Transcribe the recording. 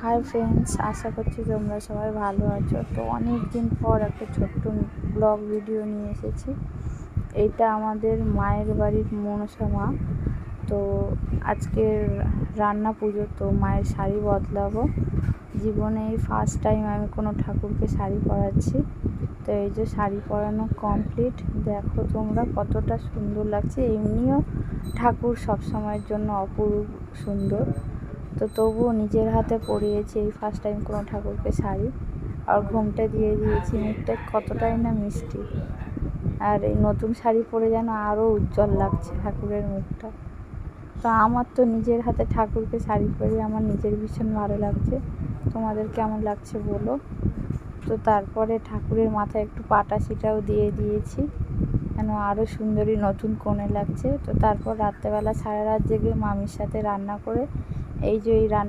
Hi friends, আশা করছি তোমরা সবাই ভালো আছো। তো অনেক দিন পর একটা ছোট্ট ব্লগ ভিডিও নিয়ে এসেছি। এইটা আমাদের মায়ের বাড়ির মনসা মা। তো আজকের রান্না পুজো, তো মায়ের শাড়ি বদলাবো। জীবনে এই ফার্স্ট টাইম আমি কোনো ঠাকুরকে শাড়ি পরাচ্ছি। তো এই যে শাড়ি পরানো কমপ্লিট, দেখো তোমরা কতটা সুন্দর লাগছে। এমনিও ঠাকুর সবসময়ের জন্য অপরূপ সুন্দর, তো তবুও নিজের হাতে পরিয়েছি এই ফার্স্ট টাইম কোনো ঠাকুরকে শাড়ি। আর ঘুমটা দিয়ে দিয়েছি, মুখটা কতটাই না মিষ্টি। আর এই নতুন শাড়ি পরে যেন আরও উজ্জ্বল লাগছে ঠাকুরের মুখটা। তো আমার তো নিজের হাতে ঠাকুরকে শাড়ি পরে আমার নিজের ভীষণ ভালো লাগছে। তোমাদের কেমন লাগছে বলো। তো তারপরে ঠাকুরের মাথায় একটু পাটা সিটাও দিয়ে দিয়েছি, যেন আরও সুন্দরী নতুন কোণে লাগছে। তো তারপর রাত্রেবেলা সারা রাত জেগে মামির সাথে রান্না করে এই যে এই